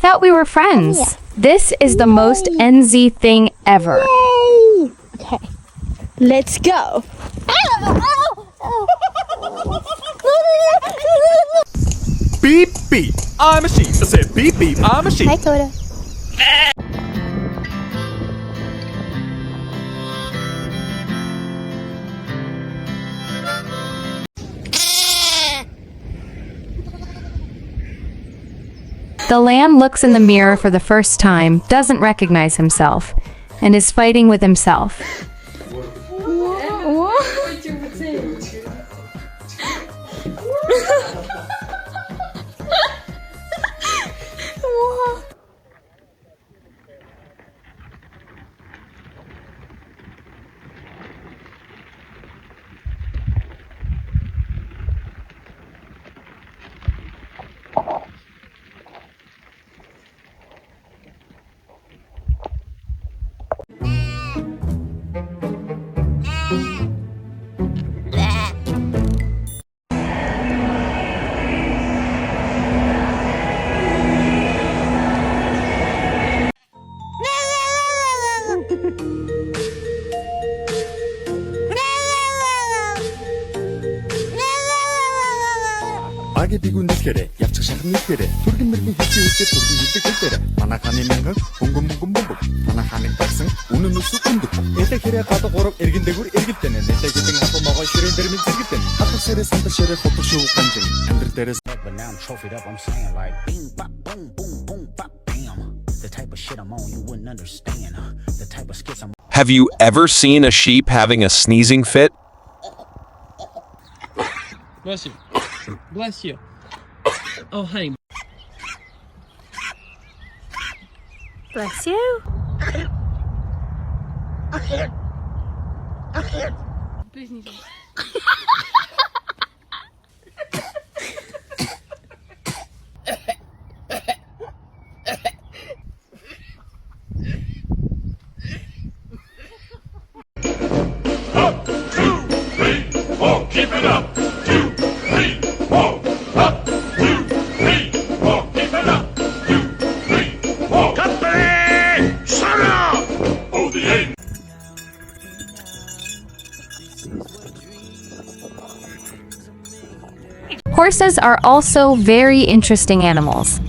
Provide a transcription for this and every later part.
thought we were friends. Yeah. This is the most NZ thing ever. Yay! Okay, let's go. Beep, beep, I'm a sheep. I said beep, beep, I'm a sheep. Hi, Coda. The lamb looks in the mirror for the first time, doesn't recognize himself, and is fighting with himself. 아기 비군 느껴래 얍착 샤금 느껴래 тур긴 느낌 히치 히치 тур긴 히치 그때래 바나카니 맹강 봉금봉금봉금 바나카니 박승 우는 우수 군두 에테케레 가도 고럽 일긴대구리 일기때네 내때기땡 하고 먹어 슈렌데르민 즐기때네 하프세레 산타셰레 포토쇼 간증 안드르테레 But now I'm trophied up, I'm saying like bing bop boom boom boom bop bam. The type of shit I'm on you wouldn't understand. The type of skits I'm Have you ever seen a sheep having a sneezing fit? Bless you. Bless you. Oh, honey. Bless you. Keep it up. 2, 3, 4. Up. 2, 3, 4. Keep it up. 2, 3, 4. Company! Shut up! Oh, the end. Horses are also very interesting animals.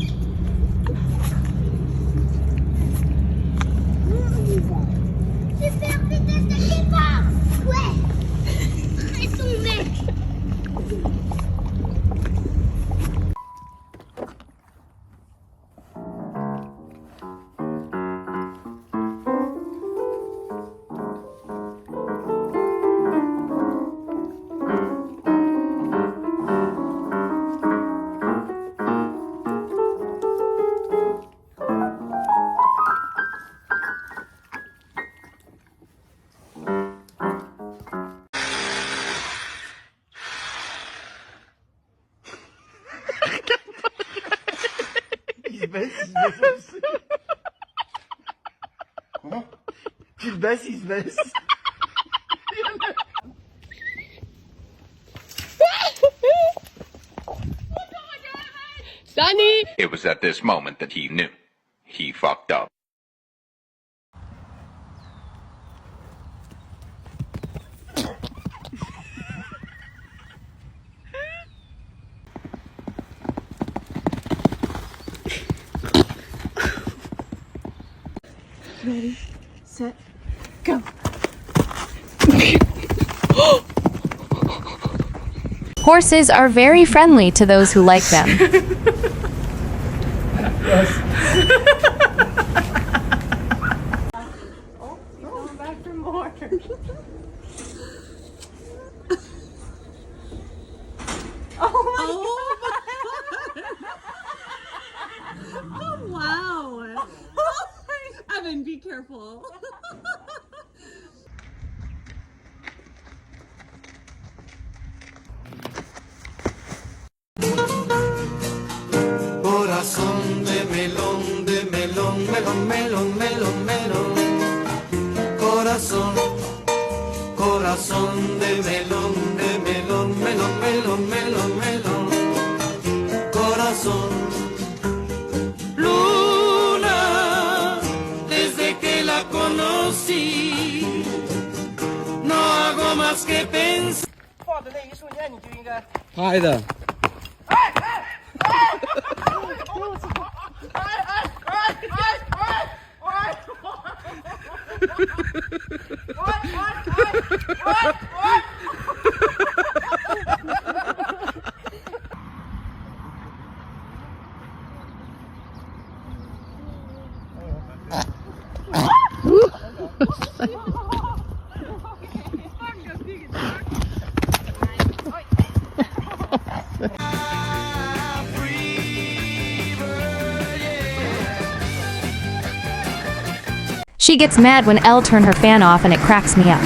Sunny! It was at this moment that he knew. He fucked up. Ready, set, go. Horses are very friendly to those who like them. Going back for more. Oh wow. Evan, be careful. Corazón de melón, melón, melón, melón, melón. Corazón, corazón de melón, melón, melón, melón, melón. Corazón, luz. más que pensar. 放的那一瞬间你就应该拍的。She gets mad when Elle turn her fan off and it cracks me up.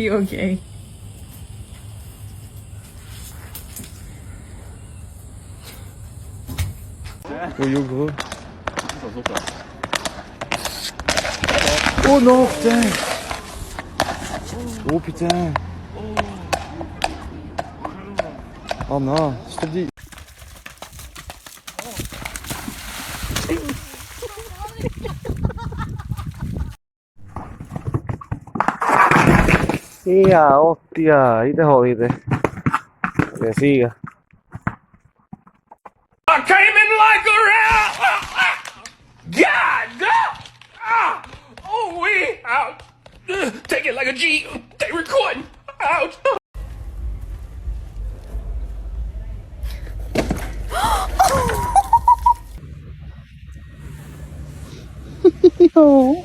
Are you okay? Oh non, putain. Oh putain. Oh non, je te dis. Ya, hostia, ahí te jodiste. Que siga. I came in like a rat. God! Oh, we out. Take it like a G. They recording. Out. No.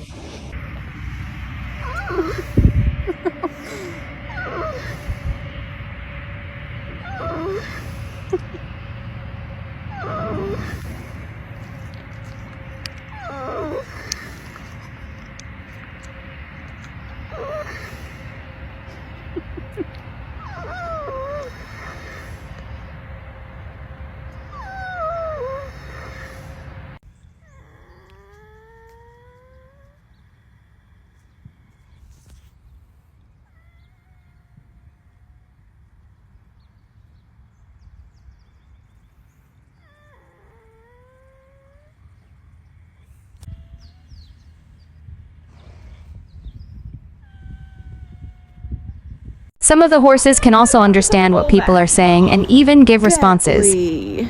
Some of the horses can also understand what people are saying and even give responses. Bentley.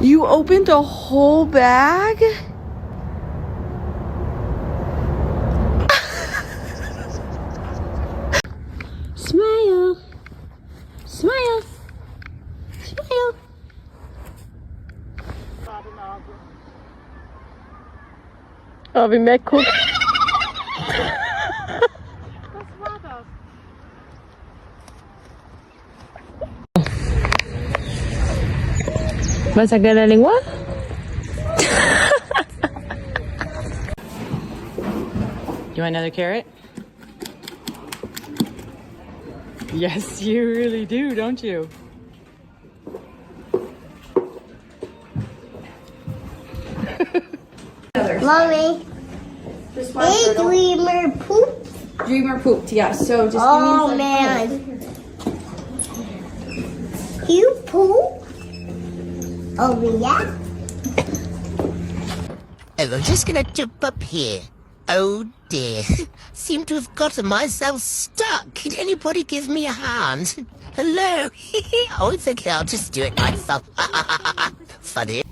You opened a whole bag? Smile. Smile. Smile. Har vi med kort? ¿Vas a sacar la lengua? You want another carrot? Yes, you really do, don't you? Mommy, hey, Dreamer poop. Dreamer pooped, yes. So just Oh man, you poop? Oh yeah. Oh, I'm just gonna jump up here. Oh dear. Seem to have gotten myself stuck. Can anybody give me a hand? Hello? Oh, it's okay, I'll just do it myself. Funny.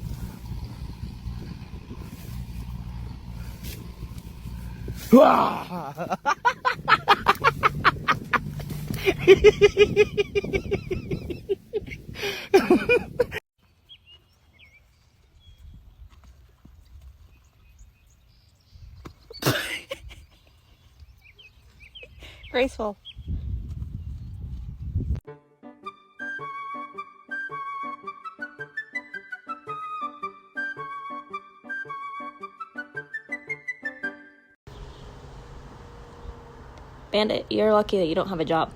graceful. Bandit, you're lucky that you don't have a job.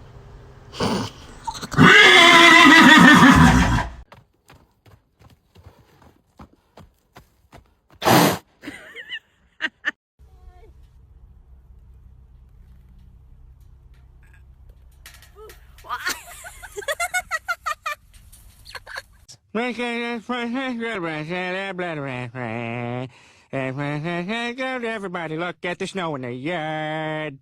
Everybody look at the snow in the yard.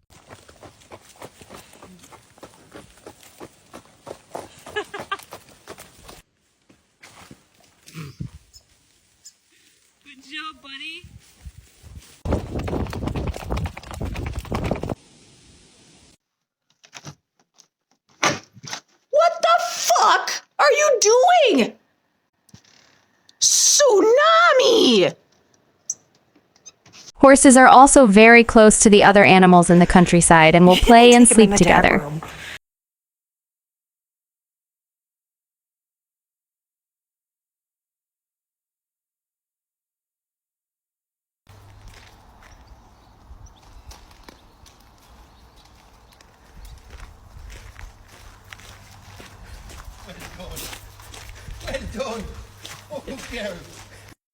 Good job, buddy. What the fuck are you doing? Tsunami! Horses are also very close to the other animals in the countryside and will play and sleep together.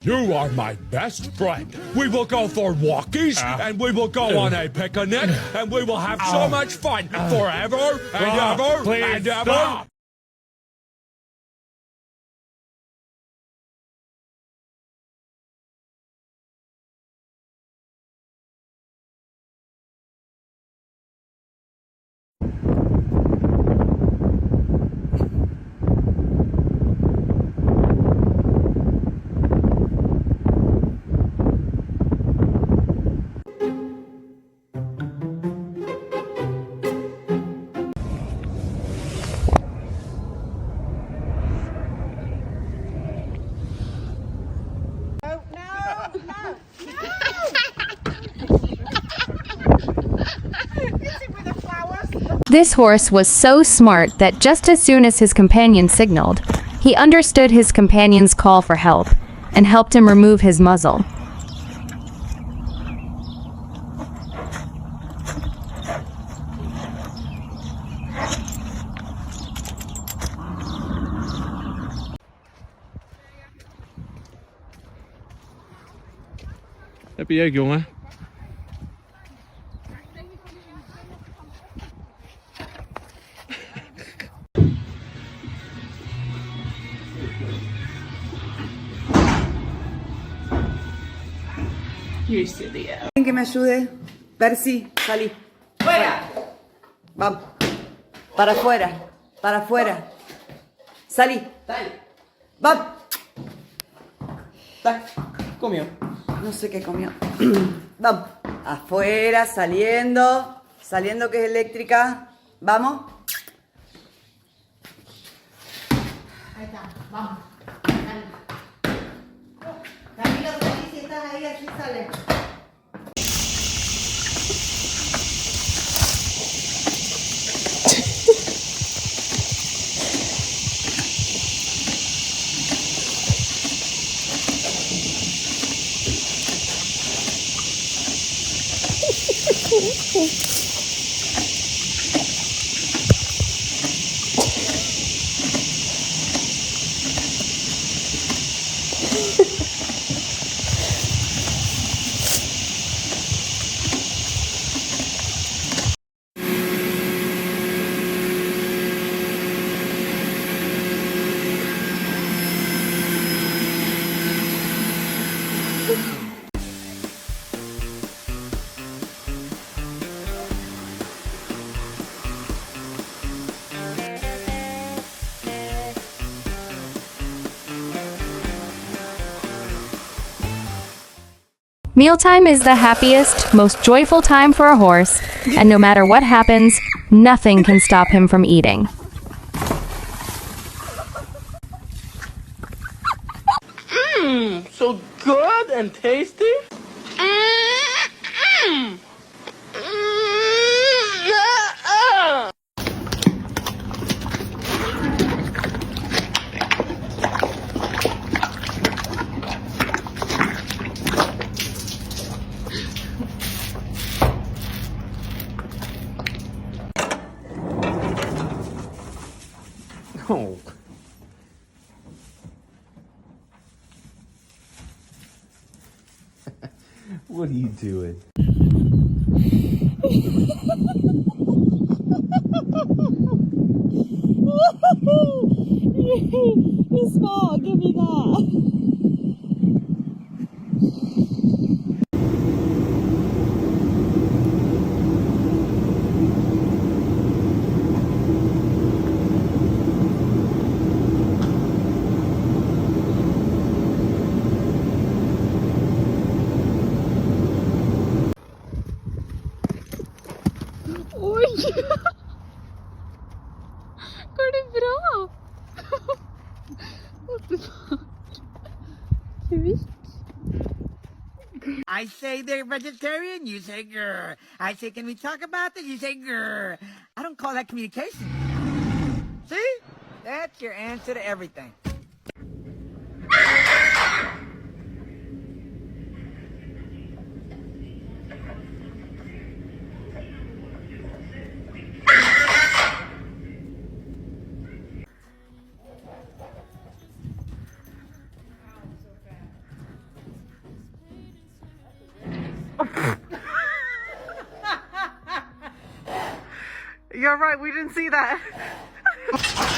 You are my best friend. We will go for walkies, and we will go on a picnic, and we will have so much fun forever and ever and ever. This horse was so smart that just as soon as his companion signaled, he understood his companion's call for help and helped him remove his muzzle. Happy egg, jongen. You're silly. Que me ayude. Percy, salí. ¡Fuera! Vamos. Para afuera. Para afuera. Salí. Dale. Vamos. Comió. No sé qué comió. Vamos. Afuera, saliendo. Saliendo que es eléctrica. Vamos. Ahí está. Vamos. Camilo, salí, si estás ahí, así sale. Mealtime is the happiest, most joyful time for a horse, and no matter what happens, nothing can stop him from eating. So good and tasty. What are you doing? You're small. Give me that. Oj! Går det bra? What the fuck? I say they're vegetarian, you say grr. I say, can we talk about this? You say grr. I don't call that communication. See? That's your answer to everything. You're right, we didn't see that.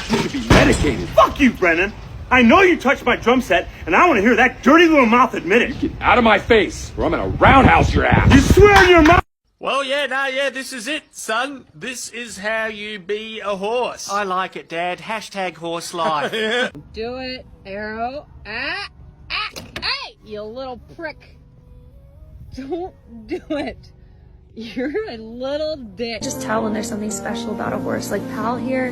You need to be medicated. Fuck you, Brennan. I know you touched my drum set, and I want to hear that dirty little mouth admit it. Get out of my face, or I'm gonna roundhouse your ass. You swear in your mouth. Well, yeah, this is it, son. This is how you be a horse. I like it, Dad. Hashtag horse life. Do it, Arrow. Hey, you little prick. Don't do it. You're a little dick. Just tell when there's something special about a horse. Like Pal here,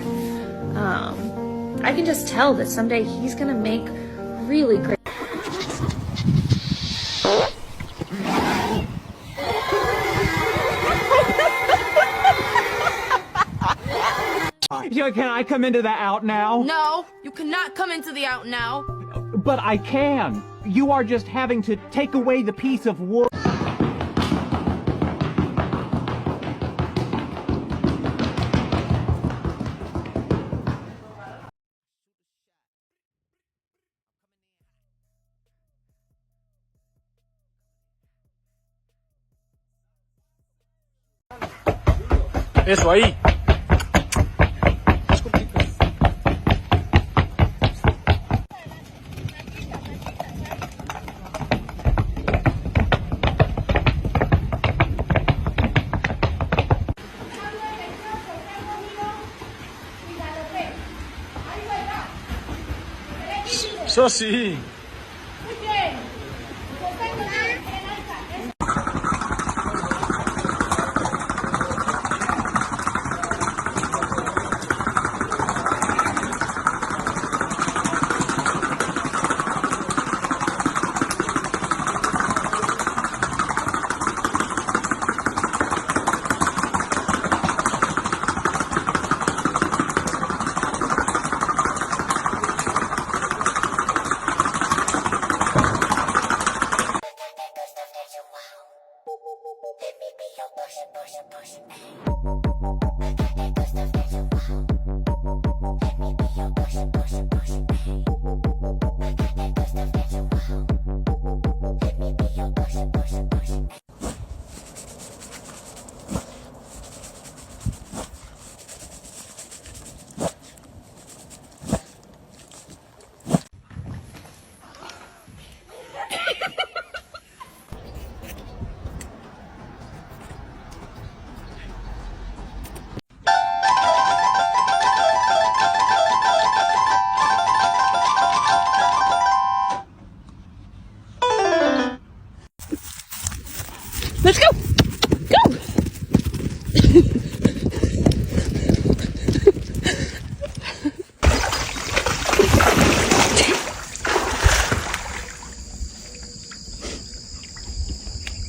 I can just tell that someday he's gonna make really great. Yo, can I come into the out now? No, you cannot come into the out now. But I can. You are just having to take away the piece of wood. Eso ahí. Eso sí. Let's go! Go!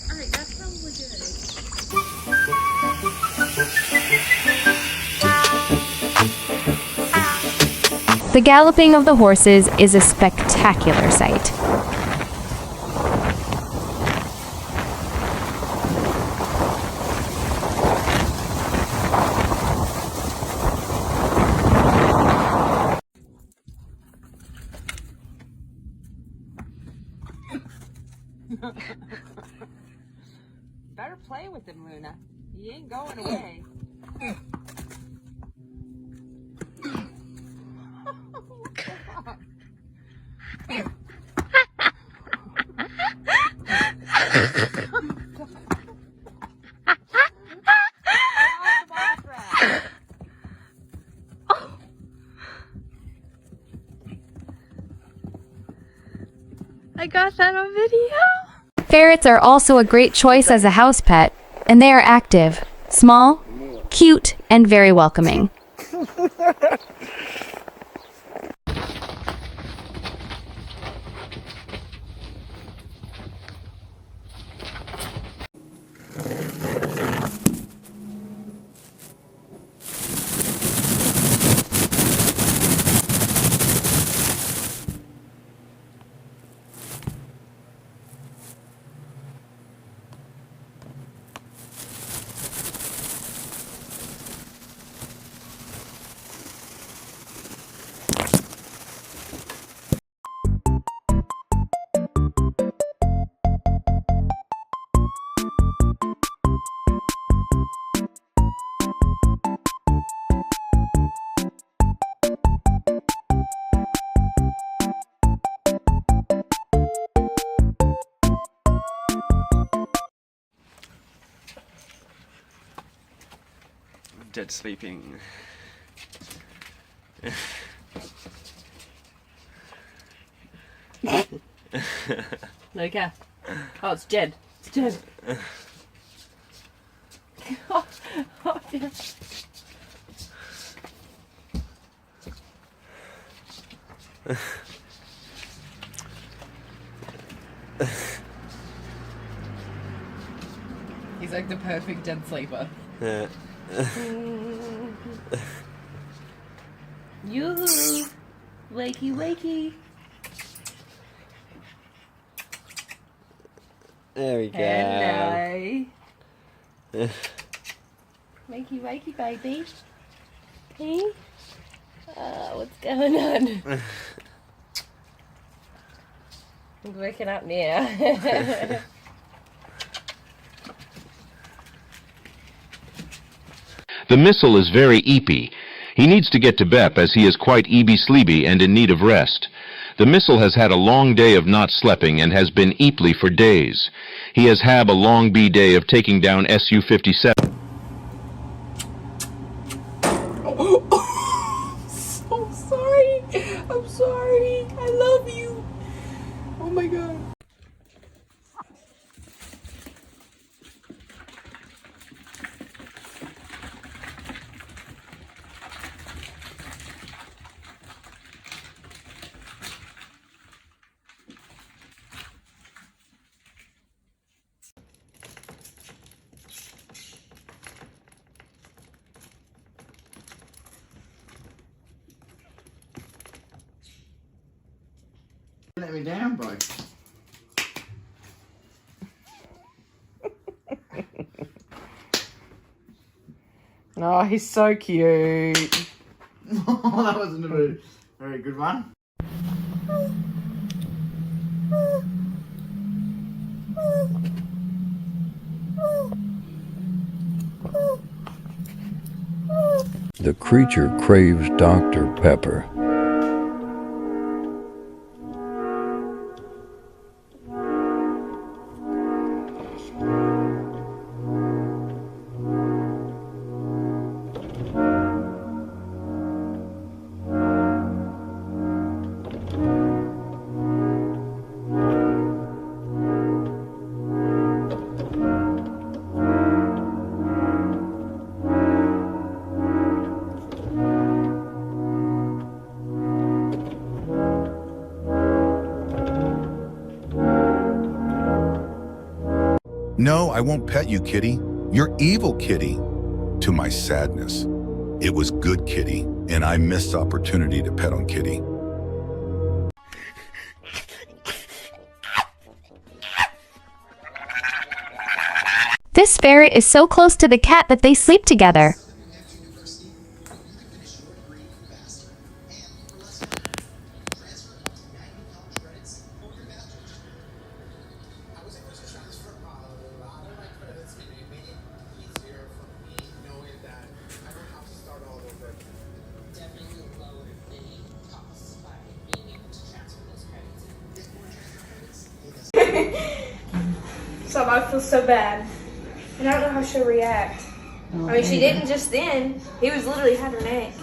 Alright, that's probably good. The galloping of the horses is a spectacular sight. Better play with him, Luna. He ain't going away. I got that on video. Ferrets are also a great choice as a house pet, and they are active, small, cute, and very welcoming. Dead sleeping. Okay. Oh, it's Jed. It's Jed. Oh, yeah. He's like the perfect dead sleeper. Yeah. Yoo-hoo! Wakey, wakey. There we go. Hello. Wakey, wakey, baby. Hey? What's going on? I'm waking up now. The missile is very eepy. He needs to get to Bep as he is quite eeby-sleeby and in need of rest. The missile has had a long day of not sleeping and has been eeply for days. He has had a long day of taking down Su-57. So sorry. I'm sorry. I love you. Oh my god. Let me down, bro. Oh, he's so cute. Oh, that wasn't a very good one. The creature craves Dr. Pepper. No, I won't pet you, kitty. You're evil, kitty. To my sadness, it was good, kitty, and I missed the opportunity to pet on kitty. This ferret is so close to the cat that they sleep together. something, I feel so bad. And I don't know how she'll react. I mean, she didn't just then. He was literally had her neck.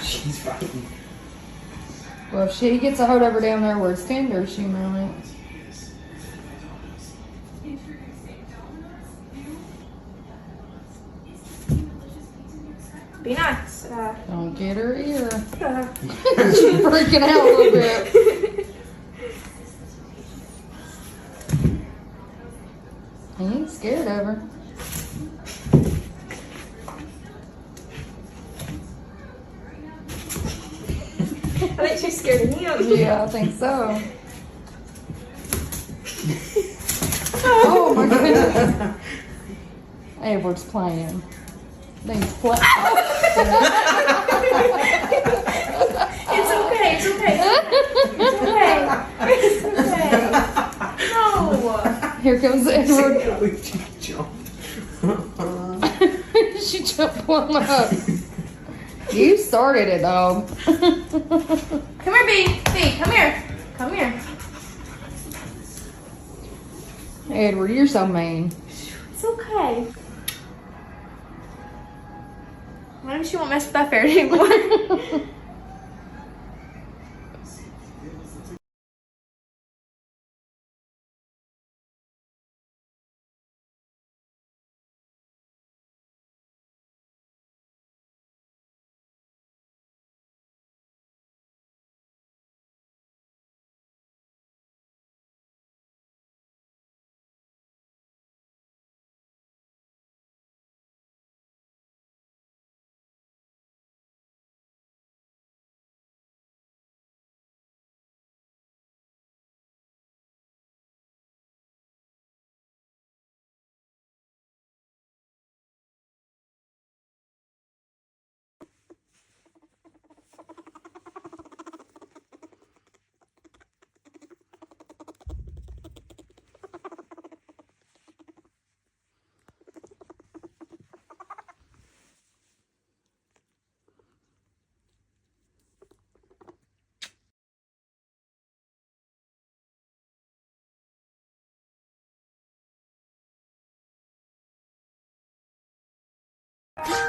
She's fucking. Well, if she gets a hold of her down there where it's tender, she might. Be nice. Don't get her ear. She's freaking out a little bit. He ain't scared of her. I think she's scared of him. Yeah, I think so. Oh my goodness. Edward's playing. He's playing. It's okay. It's okay. It's okay. It's okay. No. Here comes Edward. She jumped one up. You started it, dog. Come here, B. B, come here. Come here. Edward, you're so mean. It's okay. Maybe she won't mess with that ferret anymore.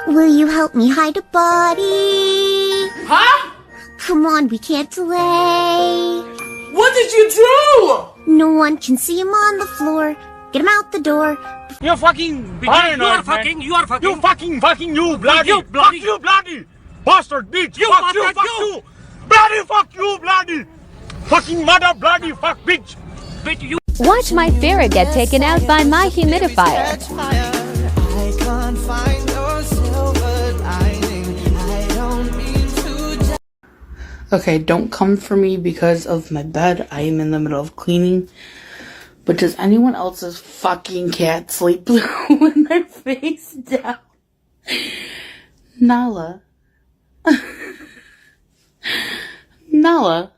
Will you help me hide a body? Huh? Come on, we can't delay. What did you do? No one can see him on the floor. Get him out the door. You're fucking paranoid, you are fucking, you fucking, you bloody, fuck you bloody, bastard bitch, fuck you, bloody, fuck you bloody, fucking mother bloody, fuck bitch, bitch you. Watch my ferret get taken out by my humidifier. I can't find no silver lining. I don't mean to. Okay, don't come for me because of my bed. I am in the middle of cleaning. But does anyone else's fucking cat sleep with their face down? Nala. Nala.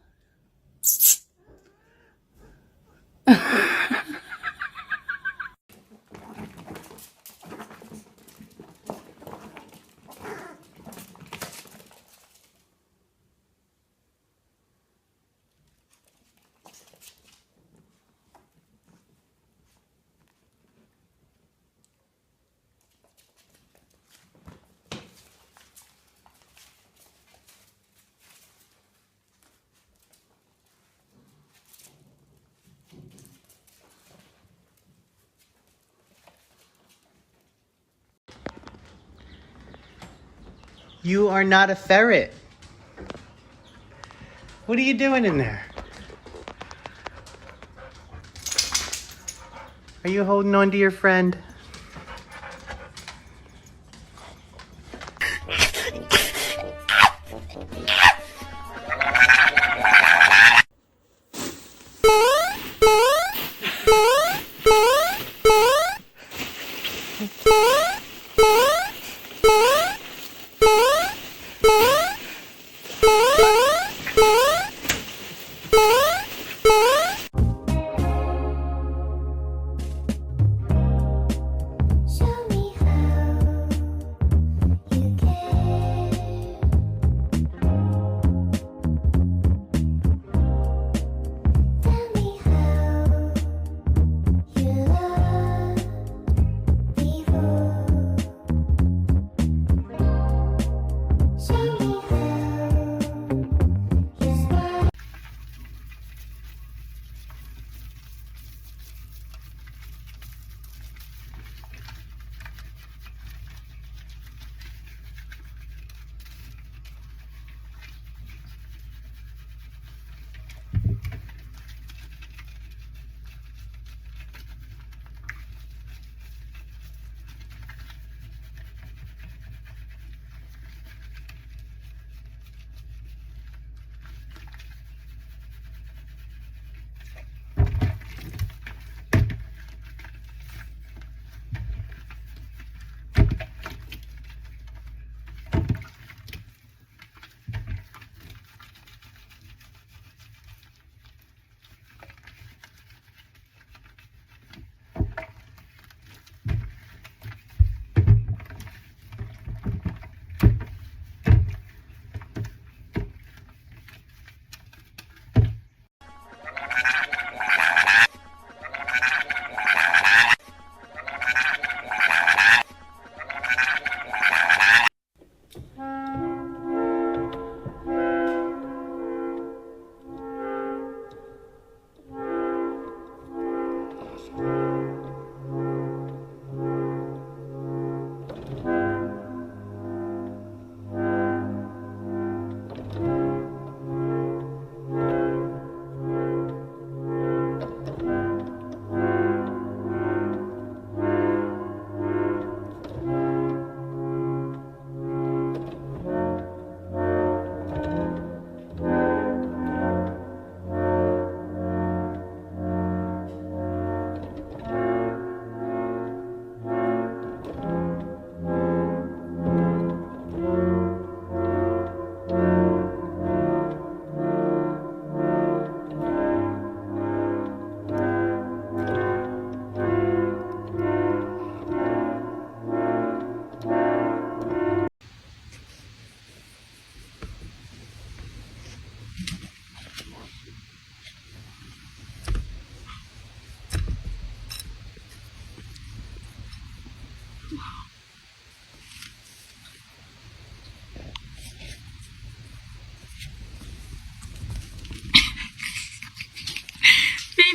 You are not a ferret. What are you doing in there? Are you holding on to your friend?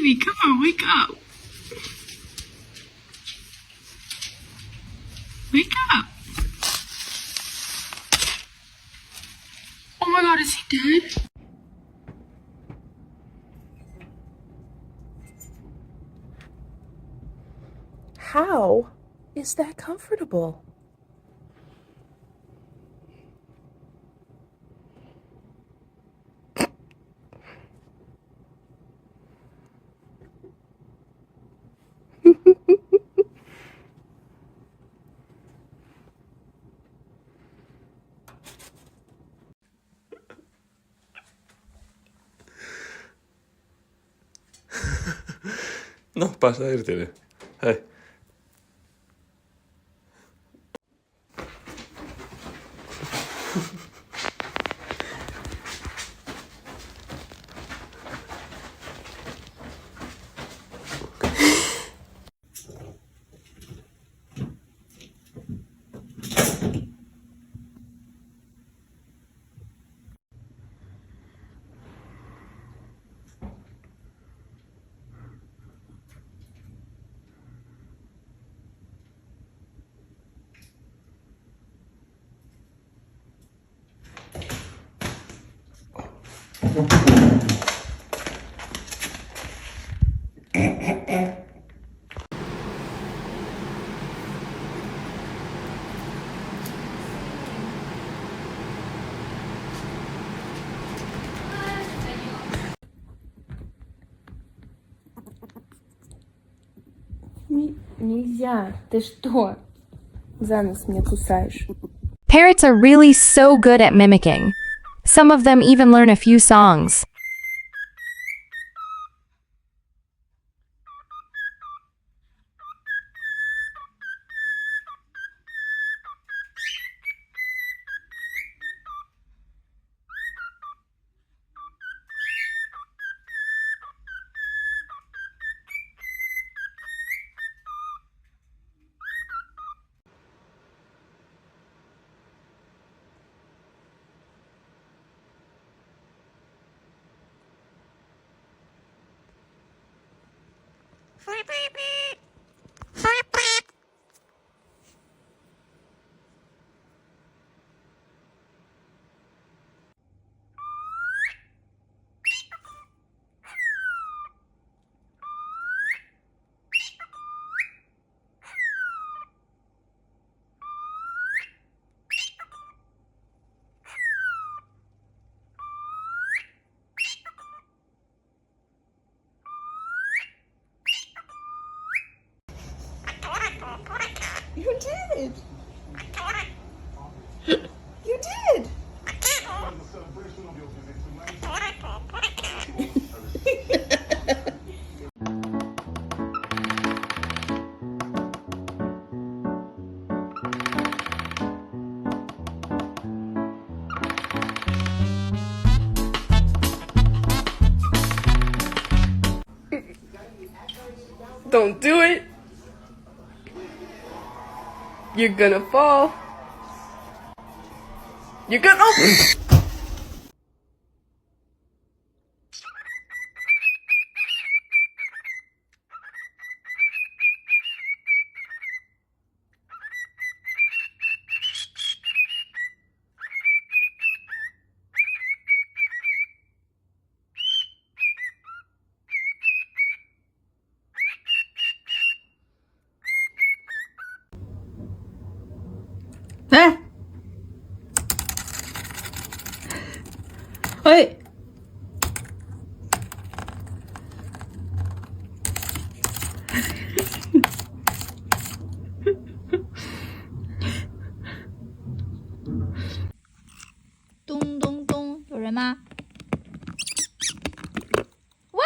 baby, come on, wake up. Wake up. Oh my god, is he dead? How is that comfortable? No pasa irtele. Hey. Нельзя. Ты что? За нос меня кусаешь. Parrots are really so good at mimicking. Some of them even learn a few songs. You did. You did. Don't do it. You're gonna fall. You're gonna. Oh. Eh? Hey.咚咚咚，有人吗？哇！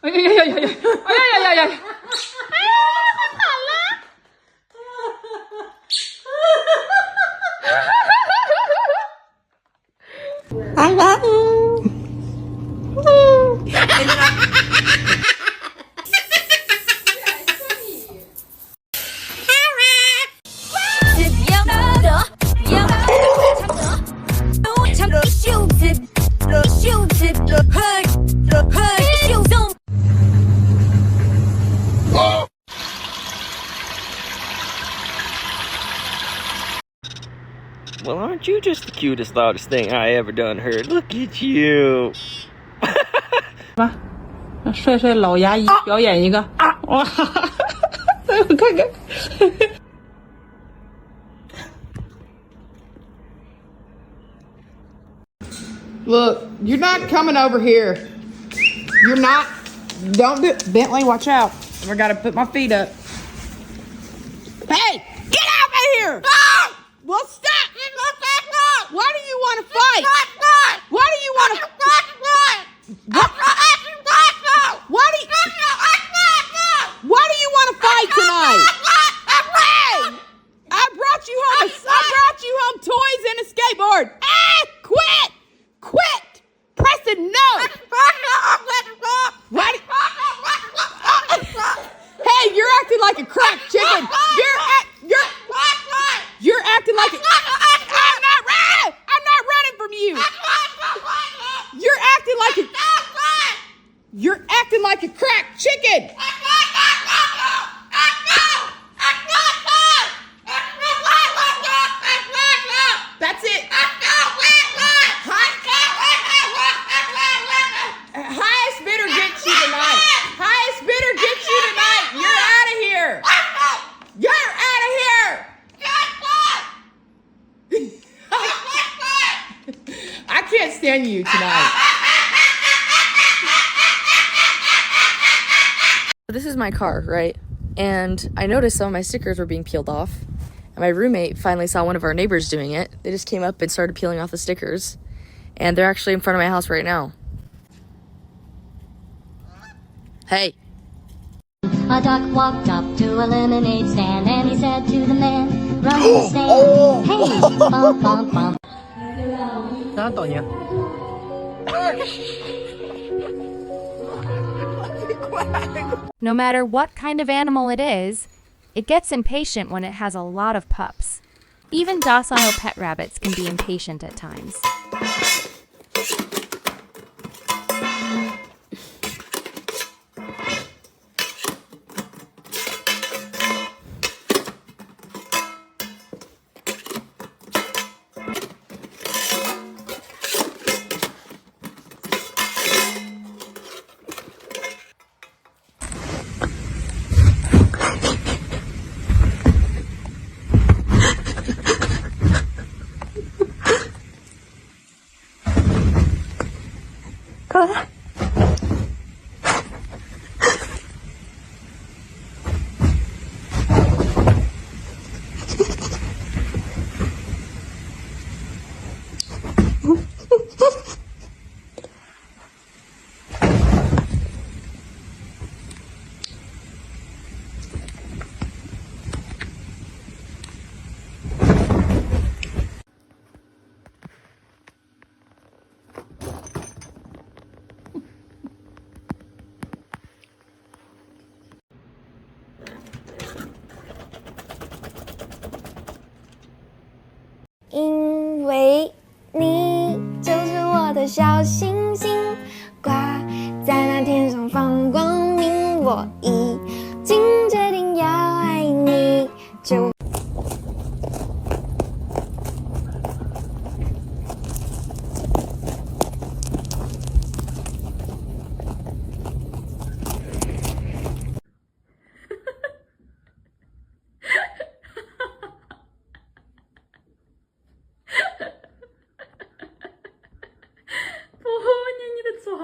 哎呀呀呀呀！哎呀呀呀呀！哎呀，快跑了！Well, aren't you just the cutest, loudest thing I ever done heard? Look at you. 让帅帅老牙医表演一个哇！让我看看。Look, you're not coming over here. You're not. Don't do Bentley, watch out. I gotta put my feet up. Hey, get out of here! Well, stop! Why do you want to fight? Why do you want to? Why do you want to fight tonight? Hey, I brought you home toys and a skateboard. Quit! Preston, no! Why? Hey, you're acting like a cracked chicken. You're acting like I'm not running from you. You're acting like a cracked chicken. That's it. Highest bidder gets you tonight. Highest bidder gets you tonight. You're out of here. You're out of here. I can't stand you tonight. This is my car, right? And I noticed some of my stickers were being peeled off. And my roommate finally saw one of our neighbors doing it. They just came up and started peeling off the stickers. And they're actually in front of my house right now. Hey. A duck walked up to a lemonade stand and he said to the man running the stand, hey, bum, bum, bum. No matter what kind of animal it is, it gets impatient when it has a lot of pups. Even docile pet rabbits can be impatient at times.因为你就是我的小星星，挂在那天上放光明。我已经决定要爱你，就。Поня, не до цуга,